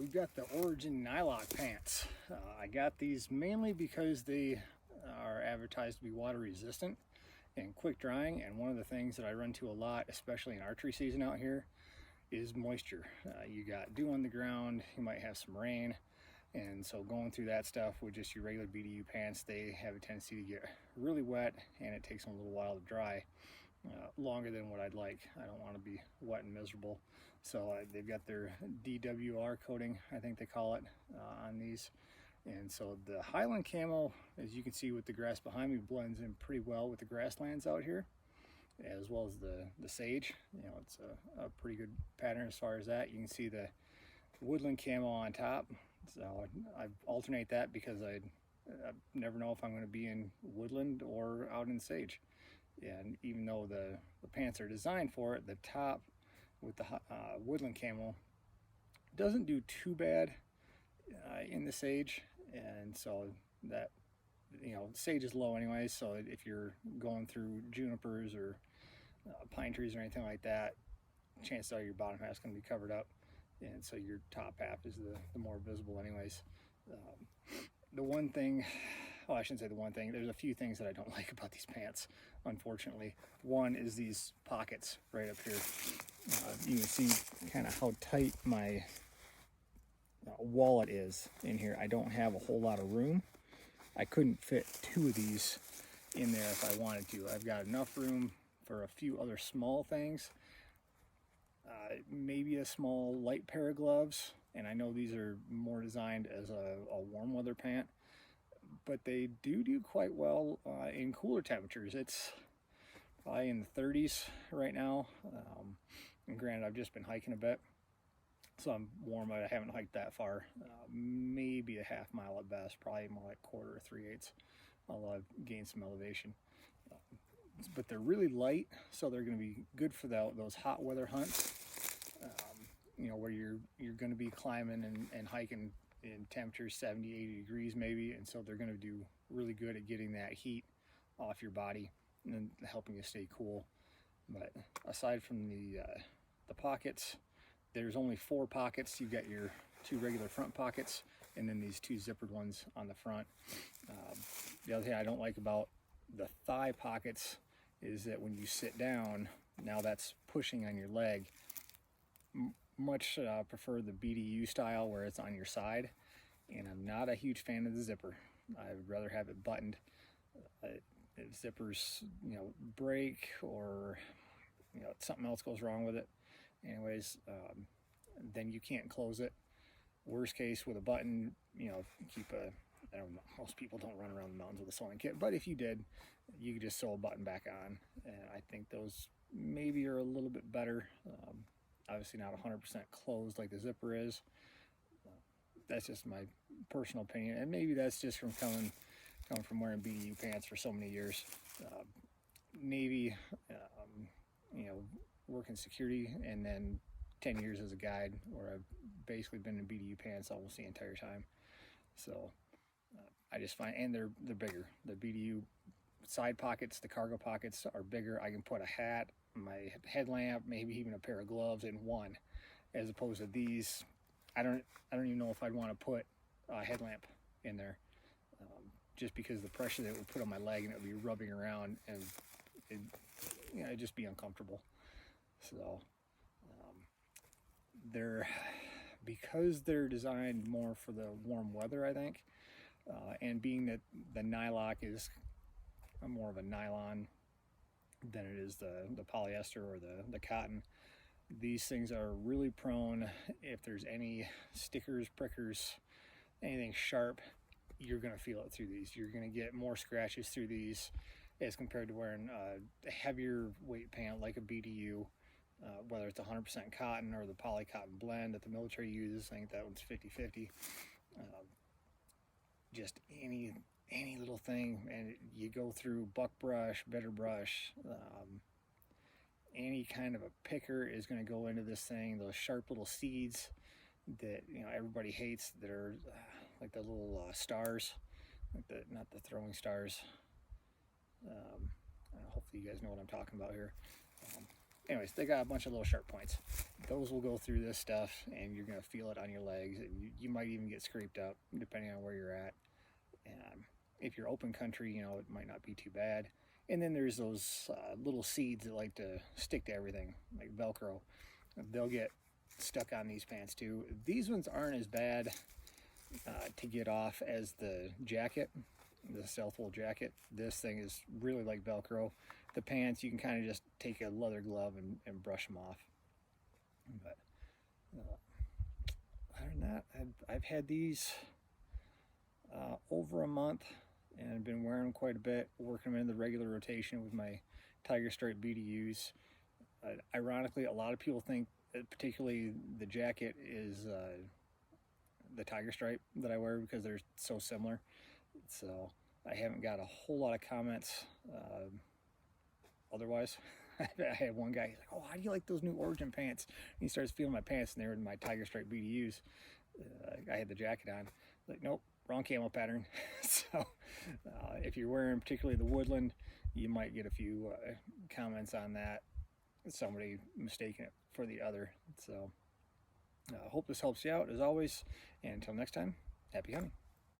we've got the Origin Nyloc pants. I got these mainly because they are advertised to be water resistant and quick drying, and one of the things that I run into a lot, especially in archery season out here, is moisture. You got dew on the ground, you might have some rain, and so going through that stuff with just your regular BDU pants, they have a tendency to get really wet, and it takes them a little while to dry, longer than what I'd like. I don't want to be wet and miserable. So they've got their DWR coating, I think they call it, on these. And so the Highland camo, as you can see with the grass behind me, blends in pretty well with the grasslands out here, as well as the sage. You know, it's a pretty good pattern as far as that. You can see the woodland camo on top. So I alternate that because I never know if I'm going to be in woodland or out in sage. And even though the pants are designed for it, the top with the woodland camo doesn't do too bad in the sage. And so that, you know, sage is low anyway, so if you're going through junipers or pine trees or anything like that, chances are your bottom half is going to be covered up, and so your top half is the more visible anyways. The one thing, well, I shouldn't say the one thing, there's a few things that I don't like about these pants, unfortunately. One is these pockets right up here. You can see kind of how tight my wallet is in here. I don't have a whole lot of room. I couldn't fit 2 of these in there if I wanted to. I've got enough room for a few other small things, maybe a small light pair of gloves, and I know these are more designed as a warm weather pant, but they do quite well in cooler temperatures. It's probably in the 30s right now, and granted, I've just been hiking a bit, so I'm warm. I haven't hiked that far, maybe a half mile at best, probably more like quarter or 3/8, although I've gained some elevation. But they're really light, so they're going to be good for those hot weather hunts, you know, where you're going to be climbing and hiking in temperatures 70, 80 degrees maybe, and so they're going to do really good at getting that heat off your body and then helping you stay cool. But aside from the pockets, there's only 4 pockets. You've got your 2 regular front pockets and then these 2 zippered ones on the front. The other thing I don't like about the thigh pockets is that when you sit down, now that's pushing on your leg. Much prefer the BDU style where it's on your side, and I'm not a huge fan of the zipper. I would rather have it buttoned. If zippers, you know, break or, you know, something else goes wrong with it, anyways, then you can't close it. Worst case with a button, you know, I don't know, most people don't run around the mountains with a sewing kit, but if you did, you could just sew a button back on, and I think those maybe are a little bit better. Obviously not 100% closed like the zipper is. That's just my personal opinion, and maybe that's just from coming from wearing BDU pants for so many years. Navy, you know, working security, and then 10 years as a guide, where I've basically been in BDU pants almost the entire time. So I just find, and they're bigger. The BDU side pockets, the cargo pockets are bigger. I can put a hat, my headlamp, maybe even a pair of gloves in one, as opposed to these. I don't even know if I'd want to put a headlamp in there, just because the pressure that it would put on my leg, and it would be rubbing around, and it'd just be uncomfortable. So because they're designed more for the warm weather, I think, and being that the Nyloc is more of a nylon than it is the polyester or the cotton, these things are really prone, if there's any stickers, prickers, anything sharp, you're going to feel it through these. You're going to get more scratches through these as compared to wearing a heavier weight pant like a BDU, whether it's 100% cotton or the poly cotton blend that the military uses. I think that one's 50-50. Just any little thing, and you go through buck brush, bitter brush, any kind of a picker is going to go into this thing. Those sharp little seeds that, you know, everybody hates, that are like the little stars, like not the throwing stars. Hopefully you guys know what I'm talking about here. anyways, they got a bunch of little sharp points. Those will go through this stuff, and you're gonna feel it on your legs, and you might even get scraped up depending on where you're at. If you're open country, it might not be too bad. And then there's those little seeds that like to stick to everything, like Velcro. They'll get stuck on these pants too. These ones aren't as bad to get off as the jacket, the stealth wool jacket. This thing is really like Velcro. The pants, you can kind of just take a leather glove and brush them off. But other than that, I've had these over a month, and I've been wearing them quite a bit, working them in the regular rotation with my Tiger Stripe BDUs. Ironically, a lot of people think, particularly the jacket, is the Tiger Stripe that I wear because they're so similar. So I haven't got a whole lot of comments otherwise. I had one guy, he's like, "Oh, how do you like those new Origin pants?" And he starts feeling my pants, and they're in my Tiger Stripe BDUs. I had the jacket on. Like, nope, wrong camo pattern. So if you're wearing particularly the Woodland, you might get a few comments on that. Somebody mistaking it for the other. So I hope this helps you out as always. And until next time, happy hunting.